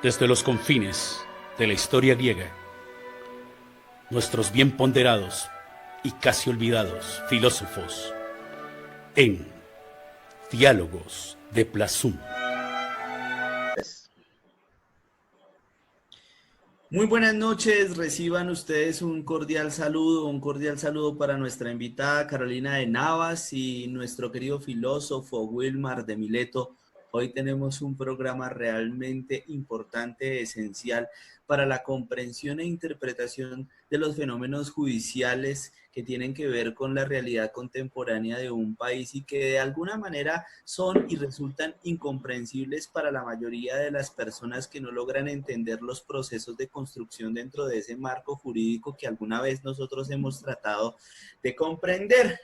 Desde los confines de la historia griega, nuestros bien ponderados y casi olvidados filósofos en Diálogos de Plasum. Muy buenas noches, reciban ustedes un cordial saludo para nuestra invitada Carolina de Navas y nuestro querido filósofo Wilmar de Mileto. Hoy tenemos un programa realmente importante, esencial para la comprensión e interpretación de los fenómenos judiciales que tienen que ver con la realidad contemporánea de un país y que de alguna manera son y resultan incomprensibles para la mayoría de las personas que no logran entender los procesos de construcción dentro de ese marco jurídico que alguna vez nosotros hemos tratado de comprender.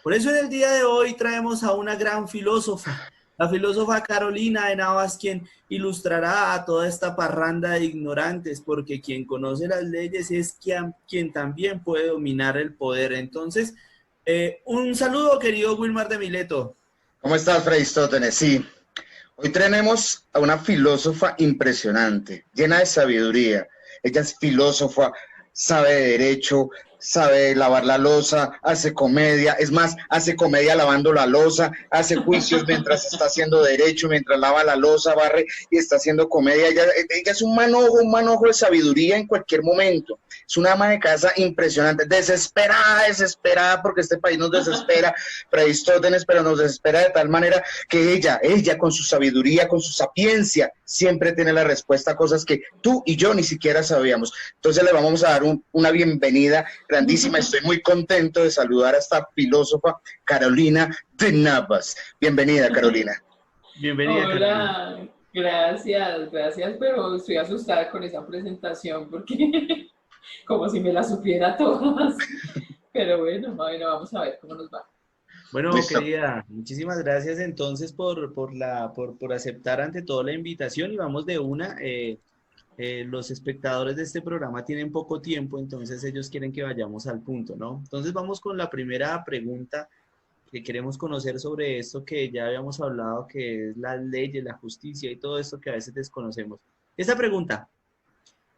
Por eso en el día de hoy traemos a una gran filósofa, la filósofa Carolina de Navas, quien ilustrará a toda esta parranda de ignorantes, porque quien conoce las leyes es quien también puede dominar el poder. Entonces, un saludo, querido Wilmar de Mileto. ¿Cómo estás, Freistótenes? Sí, hoy tenemos a una filósofa impresionante, llena de sabiduría. Ella es filósofa, sabe de derecho, sabe lavar la loza, hace comedia, es más, hace comedia lavando la loza, hace juicios mientras está haciendo derecho, mientras lava la loza, barre y está haciendo comedia. Ella es un manojo de sabiduría en cualquier momento. Es una ama de casa impresionante, desesperada, porque este país nos desespera, Freistótenes, pero nos desespera de tal manera que ella con su sabiduría, con su sapiencia, siempre tiene la respuesta a cosas que tú y yo ni siquiera sabíamos. Entonces le vamos a dar una bienvenida grandísima. Estoy muy contento de saludar a esta filósofa Carolina de Navas. Bienvenida, Carolina. Bienvenida, Carolina. Hola, gracias, pero estoy asustada con esa presentación porque como si me la supiera todas. Pero bueno, vamos a ver cómo nos va. Bueno, Listo. querida, muchísimas gracias entonces por aceptar ante todo la invitación y vamos de una. Los espectadores de este programa tienen poco tiempo, entonces ellos quieren que vayamos al punto, ¿no? Entonces vamos con la primera pregunta que queremos conocer sobre esto que ya habíamos hablado, que es las leyes, la justicia y todo esto que a veces desconocemos. Esta pregunta: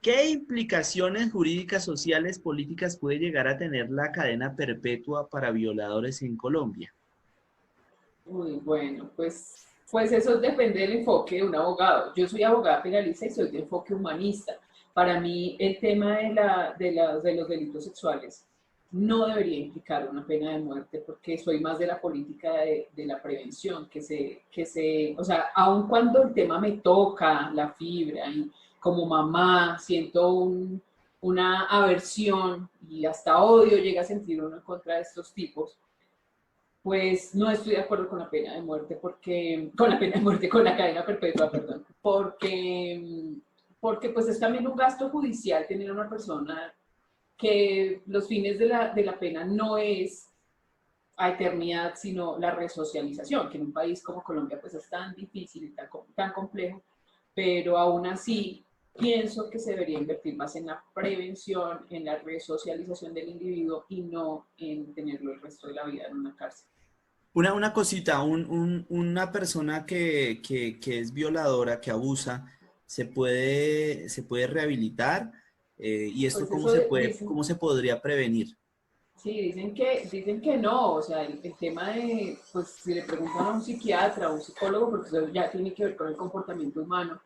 ¿qué implicaciones jurídicas, sociales, políticas puede llegar a tener la cadena perpetua para violadores en Colombia? Uy, bueno, pues eso depende del enfoque de un abogado. Yo soy abogada penalista y soy de enfoque humanista. Para mí, el tema de los delitos sexuales no debería implicar una pena de muerte porque soy más de la política de la prevención, o sea, aun cuando el tema me toca la fibra y como mamá siento una aversión y hasta odio llega a sentir uno en contra de estos tipos, pues no estoy de acuerdo con la pena de muerte, con la cadena perpetua, perdón, porque pues es también un gasto judicial tener a una persona que los fines de la pena no es a eternidad, sino la resocialización, que en un país como Colombia pues es tan difícil y tan complejo, pero aún así pienso que se debería invertir más en la prevención, en la resocialización del individuo y no en tenerlo el resto de la vida en una cárcel. Una cosita, una persona que es violadora, que abusa, se puede rehabilitar. ¿Y esto Pues eso cómo dicen, se podría prevenir? sí, dicen que no, o sea, el tema de, pues si le preguntan a un psiquiatra o a un psicólogo, porque eso ya tiene que ver con el comportamiento humano,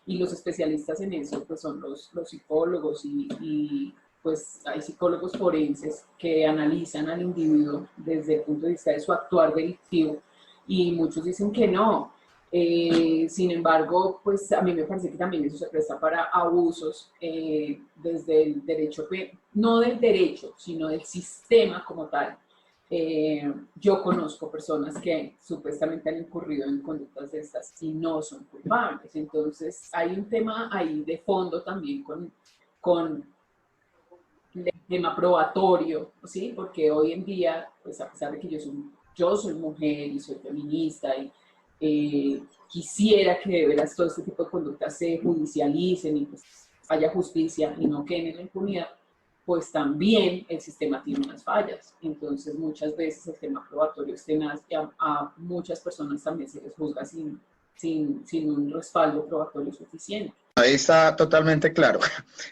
y los especialistas en eso, pues son los psicólogos pues hay psicólogos forenses que analizan al individuo desde el punto de vista de su actuar delictivo, y muchos dicen que no. Sin embargo, pues a mí me parece que también eso se presta para abusos desde el derecho, no del derecho, sino del sistema como tal. Yo conozco personas que supuestamente han incurrido en conductas de estas y no son culpables. Entonces, hay un tema ahí de fondo también con el tema probatorio, ¿sí? Porque hoy en día, pues a pesar de que yo soy mujer y soy feminista y quisiera que de veras todo este tipo de conductas se judicialicen y pues haya justicia y no queden en la impunidad, pues también el sistema tiene unas fallas. Entonces muchas veces el tema probatorio es tenaz y a muchas personas también se les juzga sin sin un respaldo probatorio suficiente. Ahí está totalmente claro.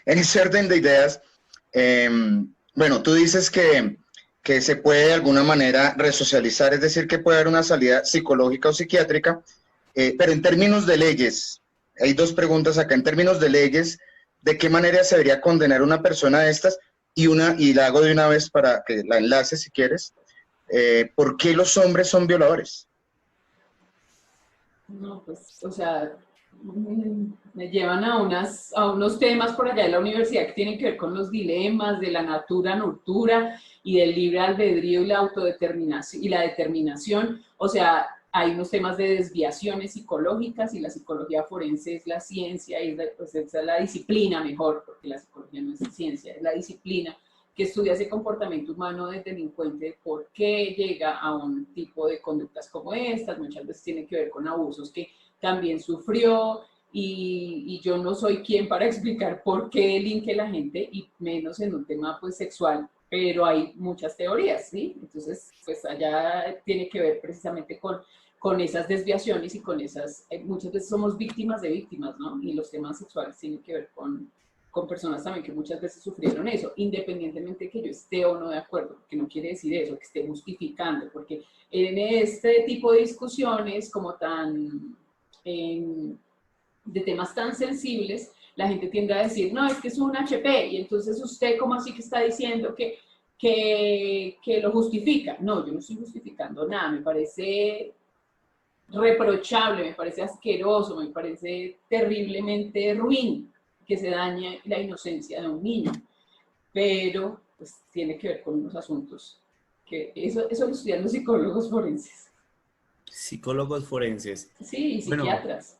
En ese orden de ideas, bueno, tú dices que se puede de alguna manera resocializar, es decir, que puede haber una salida psicológica o psiquiátrica, pero en términos de leyes, hay dos preguntas acá, en términos de leyes, ¿de qué manera se debería condenar una persona de estas? Y la hago de una vez para que la enlace si quieres. ¿Por qué los hombres son violadores? No, pues, o sea, me llevan a unos temas por allá de la universidad que tienen que ver con los dilemas de la natura nurtura y del libre albedrío y la autodeterminación y la determinación. O sea, hay unos temas de desviaciones psicológicas y la psicología forense es la ciencia y pues esa es la disciplina mejor, porque la psicología no es ciencia, es la disciplina que estudia ese comportamiento humano del delincuente, por qué llega a un tipo de conductas como estas, muchas veces tiene que ver con abusos que también sufrió, y yo no soy quien para explicar por qué delinque la gente, y menos en un tema pues sexual, pero hay muchas teorías, ¿sí? Entonces, pues allá tiene que ver precisamente con esas desviaciones y con esas, muchas veces somos víctimas de víctimas, ¿no? Y los temas sexuales tienen que ver con personas también que muchas veces sufrieron eso, independientemente de que yo esté o no de acuerdo, porque no quiere decir eso, que esté justificando, porque en este tipo de discusiones como de temas tan sensibles, la gente tiende a decir, no, es que es un HP, y entonces usted, ¿cómo así que está diciendo que lo justifica? No, yo no estoy justificando nada, me parece reprochable, me parece asqueroso, me parece terriblemente ruin que se dañe la inocencia de un niño, pero pues tiene que ver con unos asuntos que eso lo estudian los psicólogos forenses. Psicólogos forenses. Sí, y psiquiatras.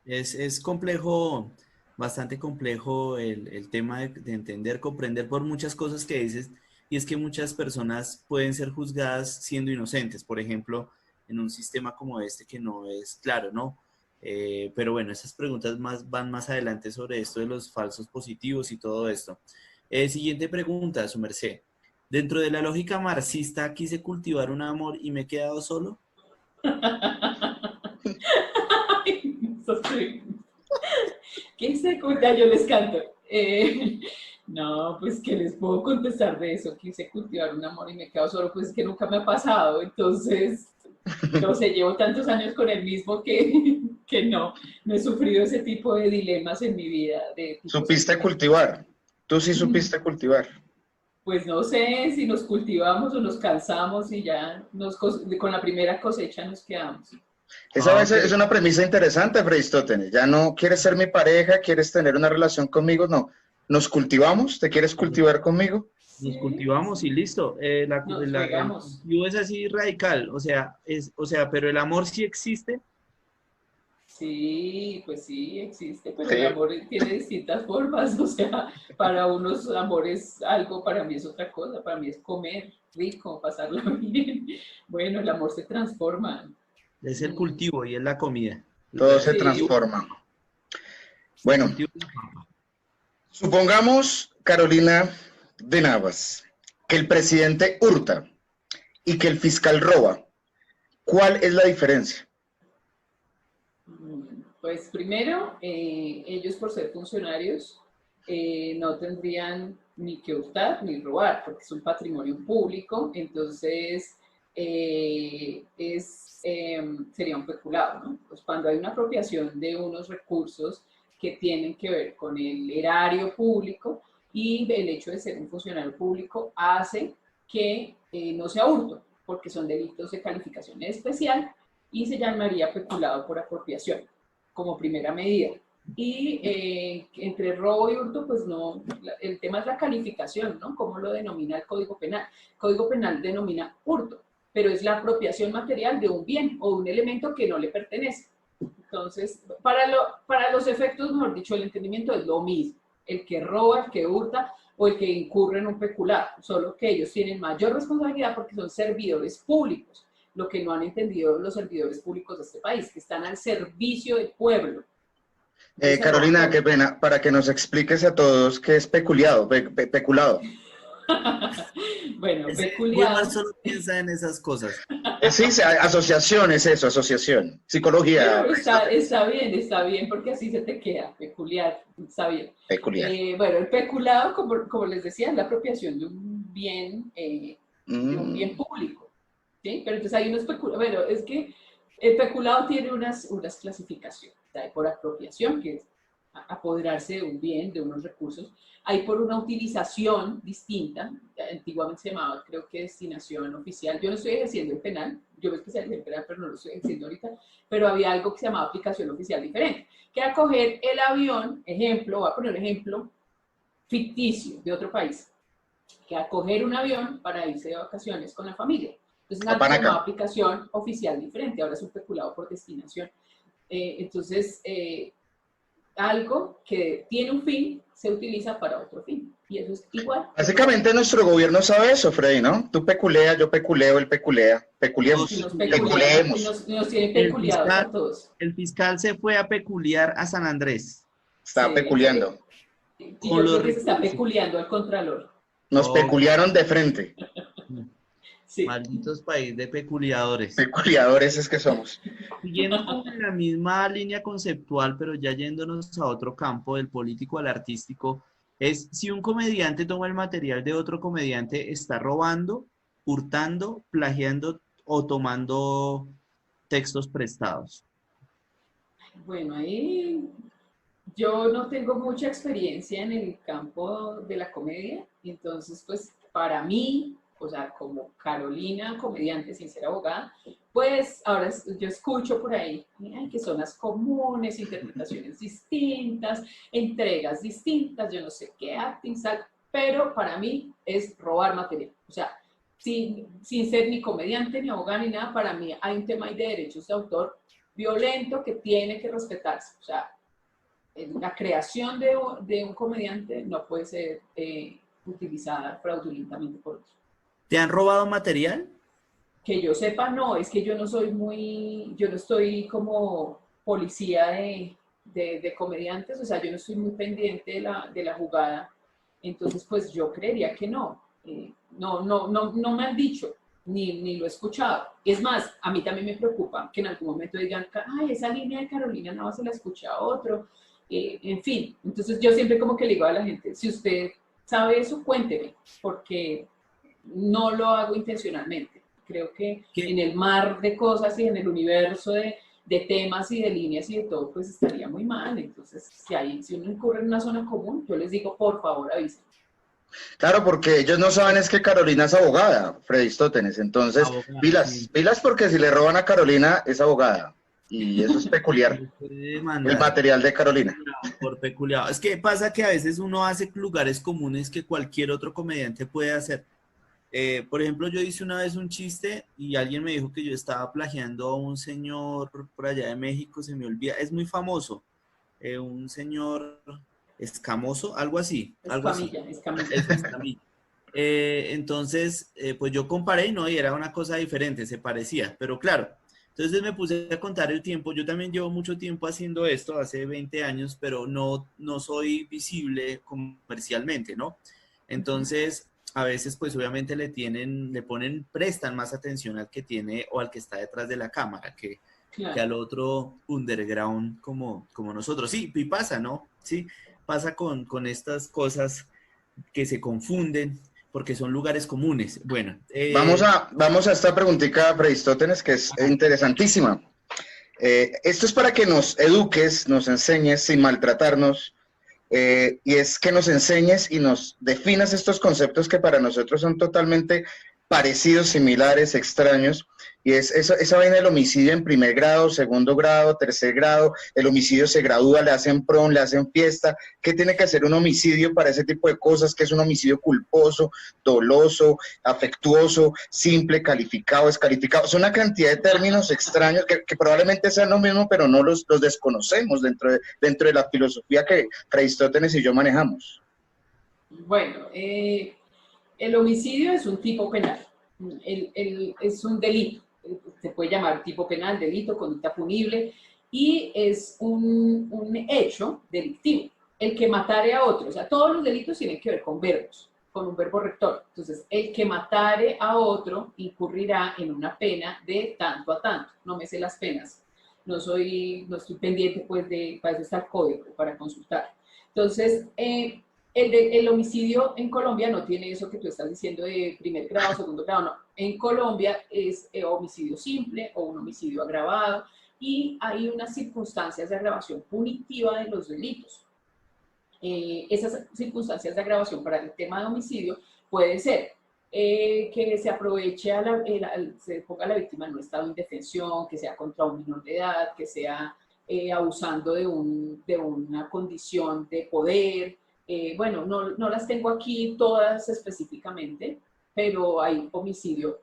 Bueno, es complejo, bastante complejo el tema de entender, comprender por muchas cosas que dices, y es que muchas personas pueden ser juzgadas siendo inocentes, por ejemplo, en un sistema como este que no es claro, ¿no? Pero bueno, esas preguntas van más adelante sobre esto de los falsos positivos y todo esto. Siguiente pregunta, su merced. Dentro de la lógica marxista, quise cultivar un amor y me he quedado solo. ¿Qué se cuenta? Yo les canto. No, pues ¿qué les puedo contestar de eso? Quise cultivar un amor y me he quedado solo, pues es que nunca me ha pasado, entonces, no sé, llevo tantos años con el mismo que no he sufrido ese tipo de dilemas en mi vida. ¿Supiste cultivar? Tú sí supiste cultivar. Pues no sé si nos cultivamos o nos cansamos y ya con la primera cosecha nos quedamos. Esa vez es una premisa interesante, Freistótenes. Ya no quieres ser mi pareja, quieres tener una relación conmigo, no. ¿Nos cultivamos? ¿Te quieres cultivar conmigo? Nos cultivamos y listo. El cultivo es así radical, o sea, pero el amor sí existe. Sí, pues sí, existe, pero Sí. el amor tiene distintas formas, o sea, para unos amor es algo, para mí es otra cosa, para mí es comer rico, pasarla bien. Bueno, el amor se transforma. Es el cultivo y es la comida. Todo se transforma. Bueno, supongamos, Carolina de Navas, que el presidente hurta y que el fiscal roba. ¿Cuál es la diferencia? Pues primero, ellos por ser funcionarios no tendrían ni que hurtar ni robar, porque es un patrimonio público, entonces sería un peculado, ¿no? Pues cuando hay una apropiación de unos recursos que tienen que ver con el erario público y el hecho de ser un funcionario público hace que no sea hurto, porque son delitos de calificación especial y se llamaría peculado por apropiación como primera medida. Y entre robo y hurto, pues no, el tema es la calificación, ¿no? ¿Cómo lo denomina el Código Penal? El Código Penal denomina hurto, pero es la apropiación material de un bien o un elemento que no le pertenece. Entonces, para los efectos, mejor dicho, el entendimiento es lo mismo. El que roba, el que hurta o el que incurre en un peculado, solo que ellos tienen mayor responsabilidad porque son servidores públicos, lo que no han entendido los servidores públicos de este país, que están al servicio del pueblo. Carolina, qué pena, para que nos expliques a todos qué es peculado. Bueno, Wilmar peculiado. solo piensa en esas cosas. Sí, asociación es eso, asociación. Psicología, Bueno, Aristóteles. está bien, porque así se te queda, peculiar, está bien. Peculiar. Bueno, el peculado, como les decía, es la apropiación de un bien Mm. público, ¿sí? Pero entonces hay unos peculados, bueno, es que el peculado tiene unas clasificaciones. Hay por apropiación, que es apoderarse de un bien, de unos recursos. Hay por una utilización distinta, antiguamente se llamaba, creo que destinación oficial. Yo no estoy ejerciendo el penal, yo me especialicé en penal, pero no lo estoy ejerciendo ahorita, pero había algo que se llamaba aplicación oficial diferente, que era coger el avión, ejemplo, voy a poner un ejemplo ficticio de otro país, que era coger un avión para irse de vacaciones con la familia. Entonces A antes se llamaba Panaca. aplicación oficial diferente, ahora es un peculado por destinación. Entonces, algo que tiene un fin se utiliza para otro fin. Y eso es igual. Básicamente nuestro gobierno sabe eso, Freddy, ¿no? Tú peculeas, yo peculeo, él peculea. Y Peculiemos. nos Todos. peculean, y Peculeemos. nos tienen El peculiados a fiscal, todos. el fiscal se fue a peculiar a San Andrés Está Sí, peculiando. y con yo los creo que se está recursos. peculiando al contralor. Nos Oh, peculiaron de frente. Sí. malditos país de peculiadores. Peculiadores es que somos. Siguiendo como en la misma línea conceptual, pero ya yéndonos a otro campo, del político al artístico, es si un comediante toma el material de otro comediante, está robando, hurtando, plagiando o tomando textos prestados. Bueno, ahí yo no tengo mucha experiencia en el campo de la comedia, y entonces pues para mí, o sea, como Carolina, comediante sin ser abogada, pues ahora yo escucho por ahí ay, que son las comunes, interpretaciones distintas, entregas distintas, yo no sé qué, acting, pero para mí es robar material. O sea, sin ser ni comediante, ni abogada, ni nada, para mí hay un tema ahí de derechos de autor violento que tiene que respetarse. O sea, la creación de un comediante no puede ser utilizada fraudulentamente por otros. ¿Te han robado material? Que yo sepa, no, es que yo no soy yo no estoy como policía de comediantes, o sea, yo no estoy muy pendiente de la jugada, entonces pues yo creería que no. No me han dicho, ni lo he escuchado. Es más, a mí también me preocupa que en algún momento digan, ay, esa línea de Carolina Navas se la escucha a otro, en fin. Entonces yo siempre como que le digo a la gente, si usted sabe eso, cuénteme, porque no lo hago intencionalmente. Creo que ¿Qué? en el mar de cosas y en el universo de temas y de líneas y de todo, pues estaría muy mal. Entonces, si uno incurre en una zona común, yo les digo, por favor, avisen. Claro, porque ellos no saben es que Carolina es abogada, Freddy Stótenes. Entonces, Abogado, pilas, sí. pilas porque si le roban a Carolina es abogada. Y eso es Se peculiar. le puede El demandar material de Carolina. por peculiado. Es que pasa que a veces uno hace lugares comunes que cualquier otro comediante puede hacer. Por ejemplo, yo hice una vez un chiste y alguien me dijo que yo estaba plagiando a un señor por allá de México, se me olvida, es muy famoso, un señor escamoso, algo así, algo así. Escamilla, escamilla. Eso es también. Entonces, pues yo comparé, ¿no? Y era una cosa diferente, se parecía, pero claro. Entonces me puse a contar el tiempo. Yo también llevo mucho tiempo haciendo esto, hace 20 años, pero no soy visible comercialmente, ¿no? Entonces, a veces, pues obviamente prestan más atención al que tiene o al que está detrás de la cámara que Claro. al otro underground como nosotros. Sí, y pasa, ¿no? Sí, pasa con estas cosas que se confunden porque son lugares comunes. Bueno, Vamos a esta preguntita, Freddy Stótenes, que es interesantísima. Esto es para que nos eduques, nos enseñes sin maltratarnos, y es que nos enseñes y nos definas estos conceptos que para nosotros son totalmente parecidos, similares, extraños, y es esa vaina del homicidio en primer grado, segundo grado, tercer grado. El homicidio se gradúa, le hacen prom, le hacen fiesta. ¿Qué tiene que hacer un homicidio para ese tipo de cosas? ¿Qué es un homicidio culposo, doloso, afectuoso, simple, calificado, descalificado? Son una cantidad de términos extraños que probablemente sean lo mismo, pero no los desconocemos dentro de la filosofía que Aristóteles y yo manejamos. Bueno, el homicidio es un tipo penal. Es un delito. Se puede llamar tipo penal, delito, conducta punible, y es un hecho delictivo. El que matare a otro. O sea, todos los delitos tienen que ver con verbos. con un verbo rector. Entonces, el que matare a otro incurrirá en una pena de tanto a tanto. No me sé las penas. No estoy pendiente, pues, para eso está el código, para consultar. Entonces, el homicidio en Colombia no tiene eso que tú estás diciendo de primer grado, segundo grado, no. En Colombia es homicidio simple o un homicidio agravado y hay unas circunstancias de agravación punitiva de los delitos. Esas circunstancias de agravación para el tema de homicidio puede ser que se aproveche, se ponga a la víctima en un estado de indefensión, que sea contra un menor de edad, que sea abusando de una condición de poder. Bueno, no las tengo aquí todas específicamente, pero hay homicidio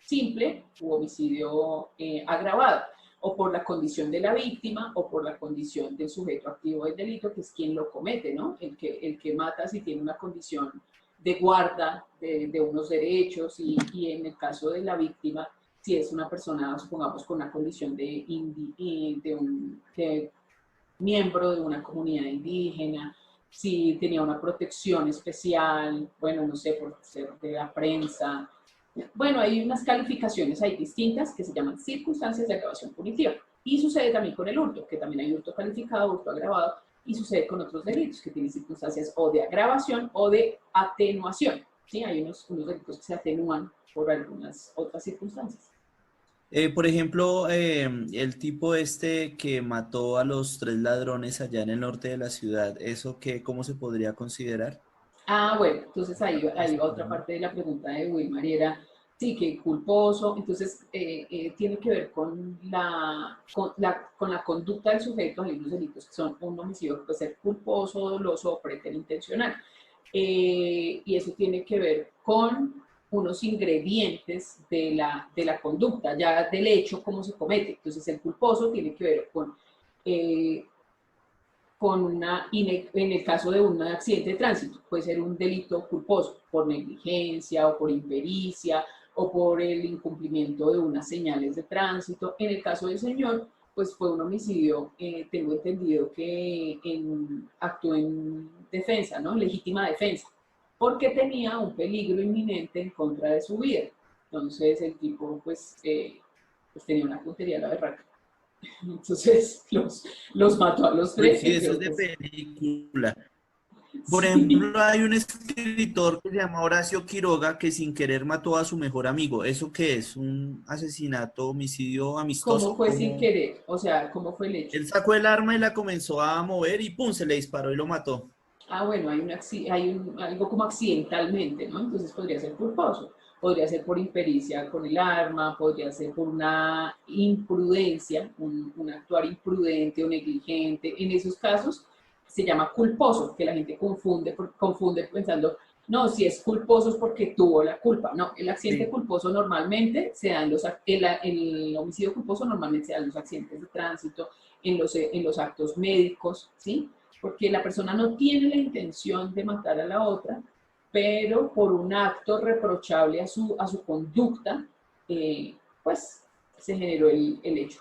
simple u homicidio agravado, o por la condición de la víctima o por la condición del sujeto activo del delito, que es quien lo comete, ¿no? El que mata si tiene una condición de guarda de unos derechos y en el caso de la víctima, si es una persona, supongamos, con una condición de miembro de una comunidad indígena, si tenía una protección especial, bueno, no sé, por ser de la prensa. Bueno, hay unas calificaciones ahí distintas que se llaman circunstancias de agravación punitiva. Y sucede también con el hurto, que también hay hurto calificado, hurto agravado, y sucede con otros delitos que tienen circunstancias o de agravación o de atenuación. ¿Sí? Hay unos delitos que se atenúan por algunas otras circunstancias. Por ejemplo, el tipo este que mató a los 3 ladrones allá en el norte de la ciudad, ¿eso qué, cómo se podría considerar? Ah, bueno, entonces ahí va otra parte de la pregunta de Wilmar y era, sí, que culposo, entonces tiene que ver con la conducta del sujeto. Hay unos delitos que son un homicidio que puede ser culposo, doloso o preterintencional. Y eso tiene que ver con unos ingredientes de la conducta, ya del hecho, cómo se comete. Entonces el culposo tiene que ver en el caso de un accidente de tránsito, puede ser un delito culposo por negligencia o por impericia o por el incumplimiento de unas señales de tránsito. En el caso del señor, pues fue un homicidio, tengo entendido que actuó en defensa, ¿no? Legítima defensa, porque tenía un peligro inminente en contra de su vida. Entonces el tipo, pues tenía una puntería a la berraca. Entonces los mató a los Uy, tres. sí, eso es de película. Por Sí. ejemplo, hay un escritor que se llama Horacio Quiroga que sin querer mató a su mejor amigo. ¿Eso qué es? ¿Un asesinato, homicidio ¿Cómo amistoso? fue sin ¿Cómo? querer? O sea, ¿cómo fue el hecho? Él sacó el arma y la comenzó a mover y ¡pum! Se le disparó y lo mató. Ah, bueno, algo como accidentalmente, ¿no? Entonces podría ser culposo, podría ser por impericia con el arma, podría ser por una imprudencia, un actuar imprudente o negligente. En esos casos se llama culposo, que la gente confunde pensando, no, si es culposo es porque tuvo la culpa. No, el accidente Sí. culposo normalmente se da el homicidio culposo normalmente se da en los accidentes de tránsito, en los actos médicos, ¿sí? Porque la persona no tiene la intención de matar a la otra, pero por un acto reprochable a su conducta, pues se generó el hecho.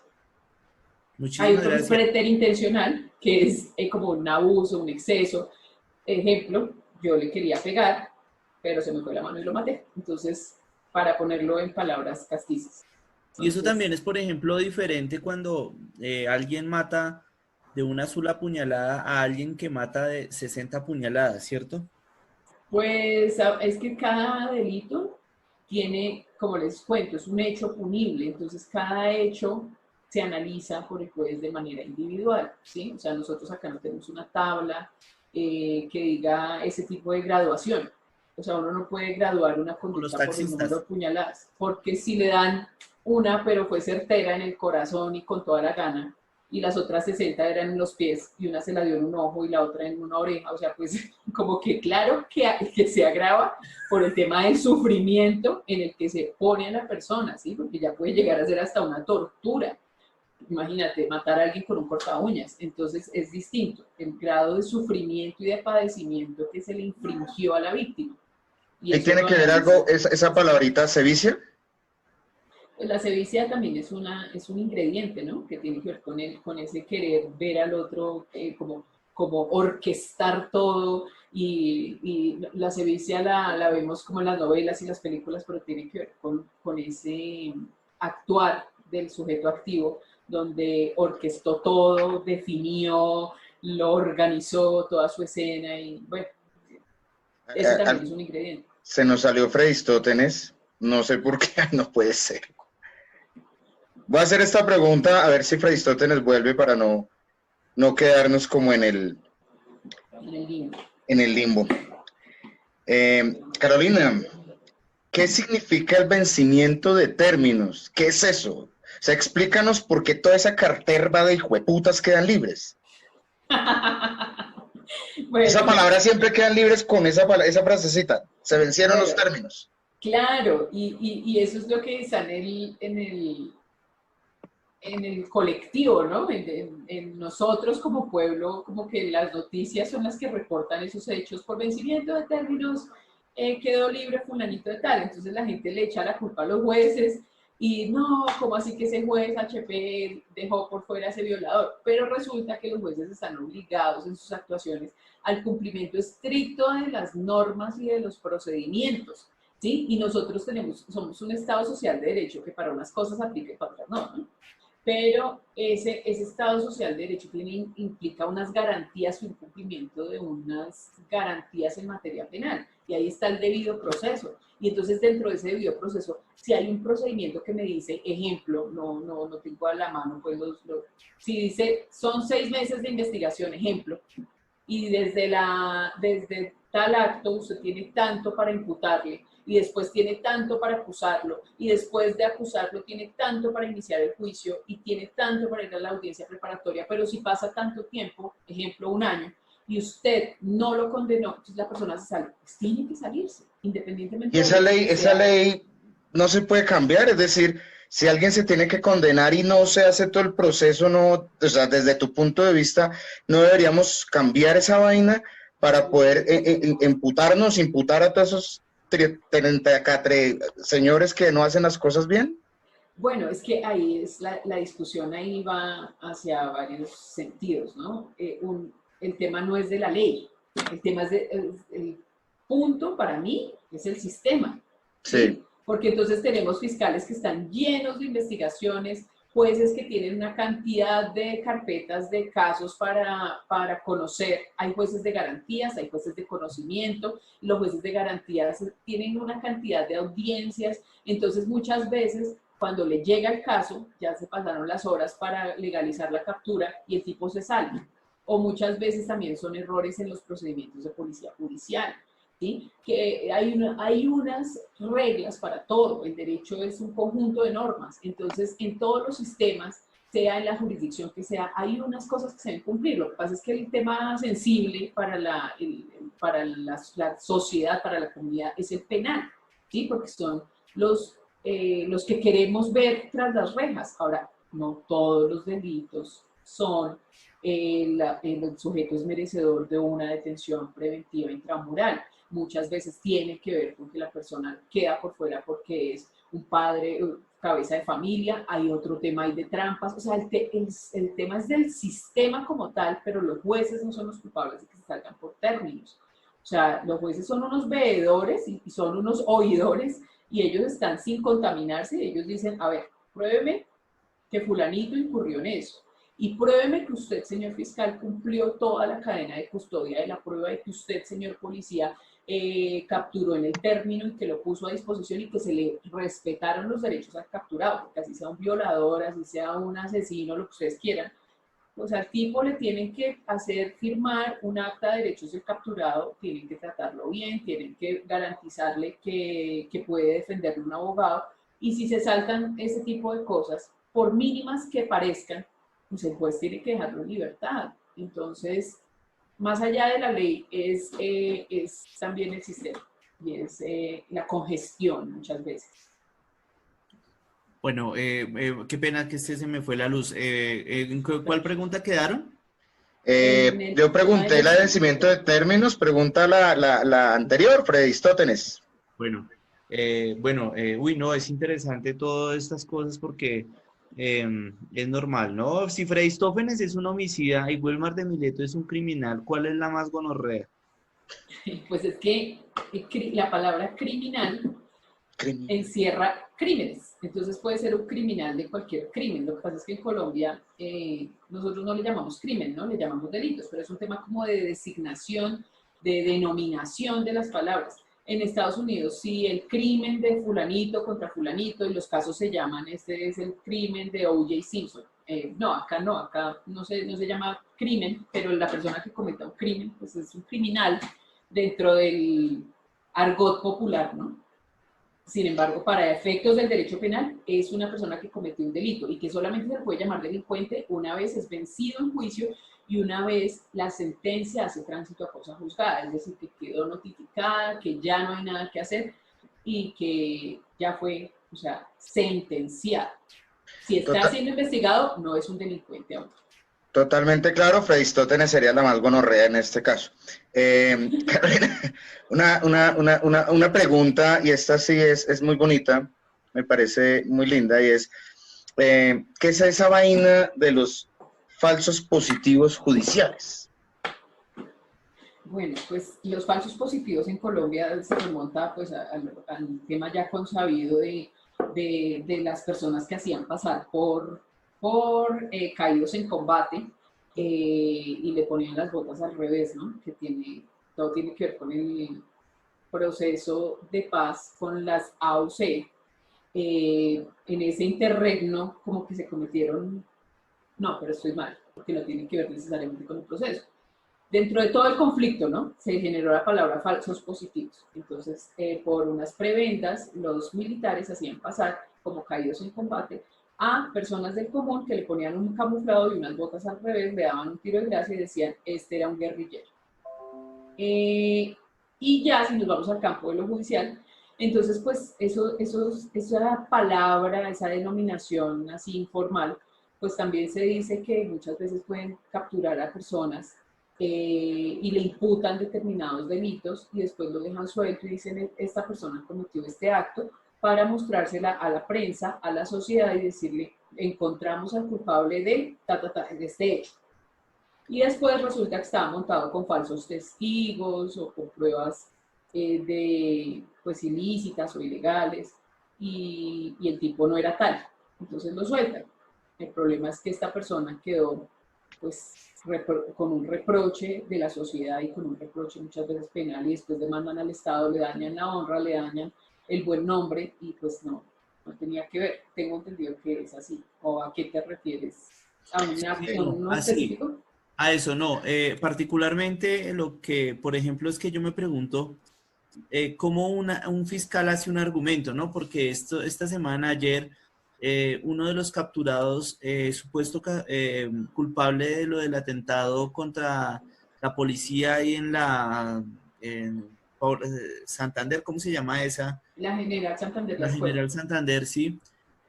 Hay Muchísimas otro que es gracias. preterintencional, que es como un abuso, un exceso. Ejemplo, yo le quería pegar, pero se me fue la mano y lo maté. Entonces, para ponerlo en palabras castizas. Y eso Entonces, también es, por ejemplo, diferente cuando alguien mata de una sola puñalada a alguien que mata de 60 puñaladas, ¿cierto? pues es que cada delito tiene, como les cuento, es un hecho punible, entonces cada hecho se analiza por el juez de manera individual, ¿sí? O sea, nosotros acá no tenemos una tabla que diga ese tipo de graduación. O sea, uno no puede graduar una Con los conducta por el número taxistas. de puñaladas, porque si le dan una, pero fue certera en el corazón y con toda la gana, y las otras 60 eran en los pies, y una se la dio en un ojo y la otra en una oreja, o sea, pues como que claro que se agrava por el tema del sufrimiento en el que se pone a la persona, ¿sí? Porque ya puede llegar a ser hasta una tortura. Imagínate, matar a alguien con un corta uñas. Entonces es distinto el grado de sufrimiento y de padecimiento que se le infringió a la víctima. Y Ahí eso tiene lo que ver analiza. algo, esa palabrita sevicia. Pues la sevicia también es un ingrediente, ¿no? Que tiene que ver con ese querer ver al otro como orquestar todo y la sevicia la vemos como en las novelas y las películas, pero tiene que ver con ese actuar del sujeto activo, donde orquestó todo, definió, lo organizó toda su escena y bueno, ese también es un ingrediente. Se nos salió Freistótenes, no sé por qué, no puede ser. Voy a hacer esta pregunta a ver si Freistótenes vuelve para no quedarnos como en el limbo. Carolina, ¿qué significa el vencimiento de términos? ¿Qué es eso? O sea, explícanos por qué toda esa carterva de hijueputas quedan libres. Bueno, esa palabra siempre quedan libres con esa frasecita. Se vencieron los términos. Claro, y eso es lo que está en el colectivo, ¿no? En nosotros como pueblo, como que las noticias son las que reportan esos hechos por vencimiento de términos, quedó libre fulanito de tal. Entonces la gente le echa la culpa a los jueces y no, ¿cómo así que ese juez HP dejó por fuera a ese violador? Pero resulta que los jueces están obligados en sus actuaciones al cumplimiento estricto de las normas y de los procedimientos, ¿sí? Y nosotros somos un Estado social de derecho que para unas cosas aplica y para otras no. Pero ese Estado social de derecho implica unas garantías y un cumplimiento de unas garantías en materia penal. Y ahí está el debido proceso. Y entonces dentro de ese debido proceso, si hay un procedimiento que me dice, ejemplo, no tengo a la mano, pues si dice, son 6 meses de investigación, ejemplo, y desde tal acto usted tiene tanto para imputarle, y después tiene tanto para acusarlo, y después de acusarlo tiene tanto para iniciar el juicio, y tiene tanto para ir a la audiencia preparatoria, pero si pasa tanto tiempo, ejemplo, 1 año, y usted no lo condenó, entonces la persona se sale, pues tiene que salirse, independientemente de esa ley no se puede cambiar, es decir, si alguien se tiene que condenar y no se hace todo el proceso, no, o sea, desde tu punto de vista, no deberíamos cambiar esa vaina para poder imputar a todos esos 34 señores que no hacen las cosas bien. Bueno, es que ahí es la discusión, ahí va hacia varios sentidos, ¿no? El tema no es de la ley, el tema es el punto para mí es el sistema. Sí. Porque entonces tenemos fiscales que están llenos de investigaciones, jueces que tienen una cantidad de carpetas de casos para conocer. Hay jueces de garantías, hay jueces de conocimiento, y los jueces de garantías tienen una cantidad de audiencias, entonces muchas veces cuando le llega el caso, ya se pasaron las horas para legalizar la captura y el tipo se sale. O muchas veces también son errores en los procedimientos de policía judicial. ¿Sí? Que hay unas reglas para todo, el derecho es un conjunto de normas, entonces en todos los sistemas, sea en la jurisdicción que sea, hay unas cosas que se deben cumplir. Lo que pasa es que el tema sensible para la sociedad, para la comunidad, es el penal, ¿sí? Porque son los que queremos ver tras las rejas. Ahora, no todos los delitos son, el sujeto es merecedor de una detención preventiva intramural. Muchas veces tiene que ver con que la persona queda por fuera porque es un padre, cabeza de familia, hay otro tema ahí de trampas, o sea, el tema es del sistema como tal, pero los jueces no son los culpables de que se salgan por términos. O sea, los jueces son unos veedores y son unos oidores y ellos están sin contaminarse y ellos dicen, a ver, pruébeme que fulanito incurrió en eso. Y pruébeme que usted, señor fiscal, cumplió toda la cadena de custodia de la prueba y que usted, señor policía, capturó en el término y que lo puso a disposición y que se le respetaron los derechos al capturado, porque así sea un violador, así sea un asesino, lo que ustedes quieran. O sea, al tipo le tienen que hacer firmar un acta de derechos del capturado, tienen que tratarlo bien, tienen que garantizarle que puede defenderle un abogado, y si se saltan ese tipo de cosas, por mínimas que parezcan, pues el juez tiene que dejarlo en libertad. Entonces, más allá de la ley, es también el sistema y es la congestión muchas veces. Bueno, qué pena que se me fue la luz. ¿En cuál pregunta quedaron? Yo pregunté el vencimiento de términos, pregunta la anterior, Freistótenes. Bueno, no, es interesante todas estas cosas porque es normal, ¿no? Si Freistótenes es un homicida y Wilmar de Mileto es un criminal, ¿cuál es la más gonorrea? Pues es que la palabra criminal encierra crímenes. Entonces puede ser un criminal de cualquier crimen. Lo que pasa es que en Colombia nosotros no le llamamos crimen, ¿no? Le llamamos delitos, pero es un tema como de designación, de denominación de las palabras. En Estados Unidos, sí, el crimen de fulanito contra fulanito, y los casos se llaman, este es el crimen de O.J. Simpson. No, acá no se llama crimen, pero la persona que cometa un crimen, pues es un criminal dentro del argot popular, ¿no? Sin embargo, para efectos del derecho penal, es una persona que cometió un delito y que solamente se puede llamar delincuente una vez es vencido en juicio y una vez la sentencia hace tránsito a cosa juzgada, es decir, que quedó notificada, que ya no hay nada que hacer y que ya fue, o sea, sentenciado. Si está siendo investigado, no es un delincuente aún. Totalmente claro, Freistótenes sería la más gonorrea en este caso. Carolina, una pregunta, y esta sí es muy bonita, me parece muy linda, y es, ¿qué es esa vaina de los falsos positivos judiciales? Bueno, pues los falsos positivos en Colombia se remonta pues al tema ya consabido de las personas que hacían pasar por caídos en combate y le ponían las botas al revés, ¿no? Todo tiene que ver con el proceso de paz con las AUC. En ese interregno como que se cometieron, no, pero estoy mal, porque no tiene que ver necesariamente con el proceso. Dentro de todo el conflicto, ¿no? Se generó la palabra falsos positivos. Entonces, por unas prebendas, los militares hacían pasar como caídos en combate a personas del común que le ponían un camuflado y unas botas al revés, le daban un tiro de gracia y decían, este era un guerrillero. Y ya, si nos vamos al campo de lo judicial, entonces, pues, esa palabra, esa denominación así informal, pues también se dice que muchas veces pueden capturar a personas y le imputan determinados delitos y después lo dejan suelto y dicen esta persona cometió este acto para mostrársela a la prensa, a la sociedad y decirle encontramos al culpable de este hecho. Y después resulta que estaba montado con falsos testigos o con pruebas pues ilícitas o ilegales y el tipo no era tal. Entonces lo sueltan. El problema es que esta persona quedó pues con un reproche de la sociedad y con un reproche muchas veces penal y después demandan al Estado, le dañan la honra, le dañan el buen nombre y pues no tenía que ver. Tengo entendido que es así. ¿O a qué te refieres? ¿A una acción no específico? A eso no. Particularmente lo que, por ejemplo, es que yo me pregunto cómo un fiscal hace un argumento, ¿no? Porque esta semana, ayer, uno de los capturados, supuesto culpable de lo del atentado contra la policía ahí por Santander, ¿cómo se llama esa? La General Santander. La General Santander, sí.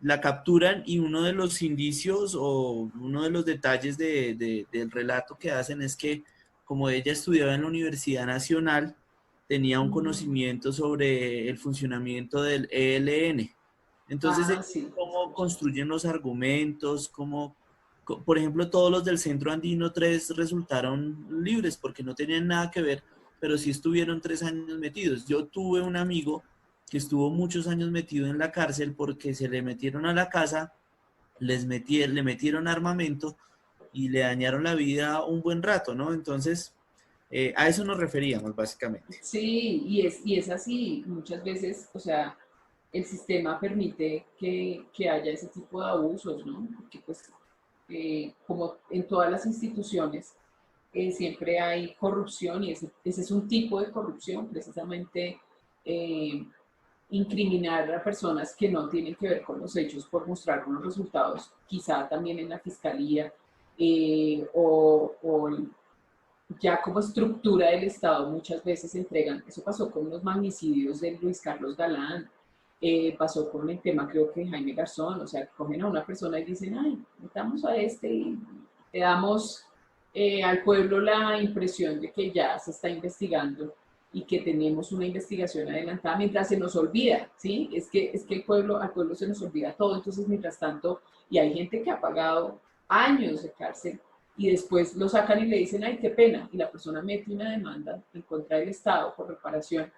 La capturan y uno de los indicios o uno de los detalles del relato que hacen es que como ella estudiaba en la Universidad Nacional, tenía un conocimiento sobre el funcionamiento del ELN. Entonces, sí. cómo construyen los argumentos, por ejemplo, todos los del Centro Andino 3 resultaron libres porque no tenían nada que ver, pero sí estuvieron 3 años metidos. Yo tuve un amigo que estuvo muchos años metido en la cárcel porque se le metieron a la casa, le metieron armamento y le dañaron la vida un buen rato, ¿no? Entonces, a eso nos referíamos básicamente. Sí, y es así. Muchas veces, o sea, el sistema permite que haya ese tipo de abusos, ¿no? Porque pues, como en todas las instituciones, siempre hay corrupción y ese es un tipo de corrupción, precisamente incriminar a personas que no tienen que ver con los hechos por mostrar unos resultados, quizá también en la fiscalía o ya como estructura del Estado muchas veces entregan, eso pasó con los magnicidios de Luis Carlos Galán, pasó con el tema creo que Jaime Garzón, o sea, cogen a una persona y dicen, ay, metamos a este y le damos al pueblo la impresión de que ya se está investigando y que tenemos una investigación adelantada mientras se nos olvida, ¿sí? Es que al pueblo se nos olvida todo, entonces mientras tanto, y hay gente que ha pagado años de cárcel y después lo sacan y le dicen, ay, qué pena, y la persona mete una demanda en contra del Estado por reparación,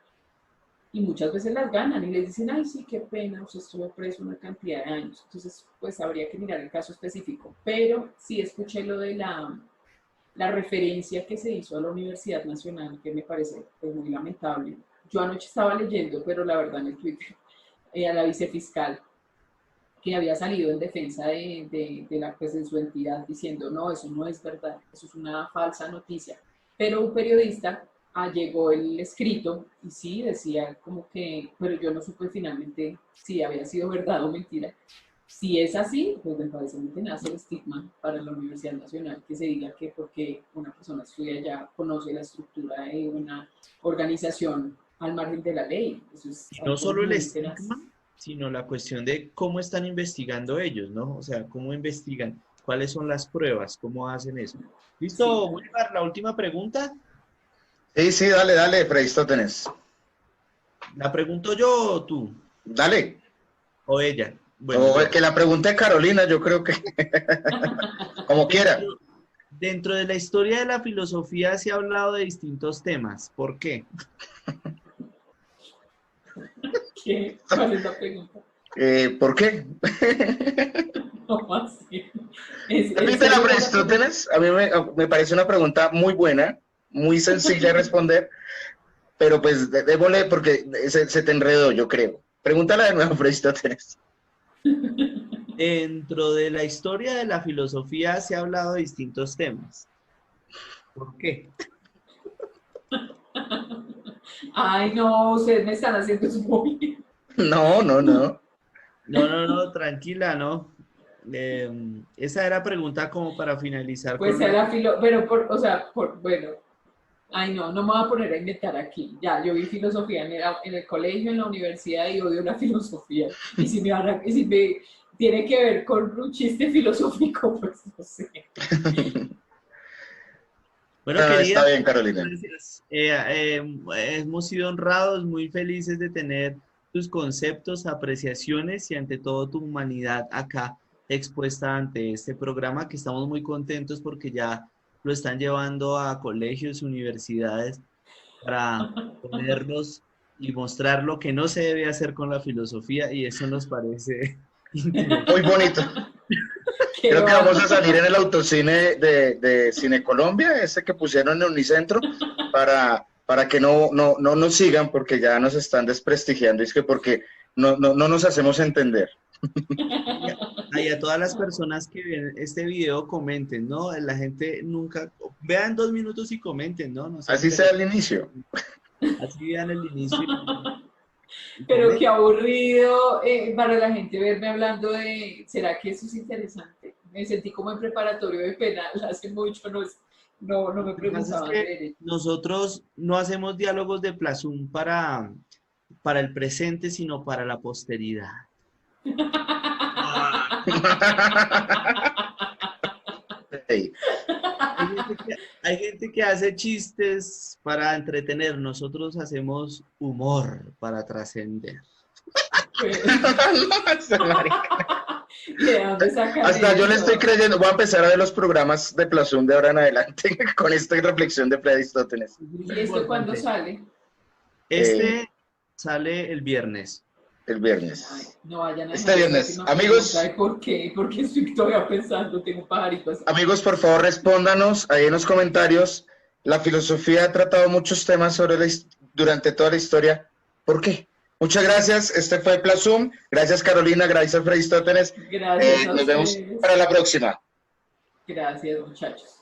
y muchas veces las ganan y les dicen, ay, sí, qué pena, usted estuvo preso una cantidad de años. Entonces, pues habría que mirar el caso específico. Pero sí escuché lo de la referencia que se hizo a la Universidad Nacional, que me parece pues, muy lamentable. Yo anoche estaba leyendo, pero la verdad en el Twitter, a la vicefiscal, que había salido en defensa pues, de su entidad diciendo, no, eso no es verdad, eso es una falsa noticia. Pero un periodista llegó el escrito y sí decía como que, pero yo no supe finalmente si había sido verdad o mentira. Si es así, pues me parece muy tenaz el estigma para la Universidad Nacional que se diga que porque una persona estudia allá conoce la estructura de una organización al margen de la ley. Eso es Y no solo el estigma, tenaz. sino la cuestión de cómo están investigando ellos, ¿no? O sea, cómo investigan, cuáles son las pruebas, cómo hacen eso. ¿Listo, Sí. Wilmar? La última pregunta. Sí, dale, Freistótenes. ¿La pregunto yo o tú? Dale. ¿O ella? Bueno, O yo. que la pregunte Carolina, yo creo que como quiera. Dentro de la historia de la filosofía se ha hablado de distintos temas. ¿Por qué? ¿Cuál es la pregunta? ¿Por qué? ¿Cómo así? Repite la Freistótenes. A mí me parece una pregunta muy buena, muy sencilla de responder, pero pues démosle porque se te enredó, yo creo. Pregúntala de nuevo, Freistótenes. Dentro de la historia de la filosofía se ha hablado de distintos temas. ¿Por qué? Ay, no, ustedes me están haciendo eso muy... No. No, tranquila, no. Esa era pregunta como para finalizar Pues con a la pero bueno, ay no, no me voy a poner a inventar aquí. Ya, yo vi filosofía en el colegio, en la universidad y odio la filosofía. Y si me tiene que ver con un chiste filosófico, pues no sé. Bueno, Está querida, bien, Carolina. gracias. Hemos sido honrados, muy felices de tener tus conceptos, apreciaciones y ante todo tu humanidad acá expuesta ante este programa, que estamos muy contentos porque ya lo están llevando a colegios, universidades para ponernos y mostrar lo que no se debe hacer con la filosofía, y eso nos parece interesante. Muy bonito. Creo que vamos a salir en el autocine de Cine Colombia, ese que pusieron en Unicentro, para que no nos sigan porque ya nos están desprestigiando, es que porque no nos hacemos entender. Y a todas las personas que ven este video comenten, ¿no? La gente nunca, vean 2 minutos y comenten, ¿no? No sean Así sea el inicio. así vean el inicio. Pero qué aburrido para la gente verme hablando de, ¿será que eso es interesante? Me sentí como en preparatorio de penal hace mucho, no me Lo que pasa es preguntaban que de nosotros no hacemos diálogos de Plazum para el presente, sino para la posteridad. Hey, Hay gente que hace chistes para entretener, nosotros hacemos humor para trascender. hasta yo le estoy creyendo, voy a empezar a ver los programas de Plazum de ahora en adelante con esta reflexión de Freistótenes. ¿Y esto cuándo sale? Este sale el viernes. El viernes. Ay, no vayan a Este viernes. Amigos, ¿por qué? Porque estoy todavía pensando, tengo pajaritos. Amigos, por favor, respóndanos ahí en los comentarios. La filosofía ha tratado muchos temas durante toda la historia. ¿Por qué? Muchas gracias. Este fue Plazum. Gracias, Carolina. Gracias, Freistótenes. Gracias a Nos vemos ustedes. para la próxima. Gracias, muchachos.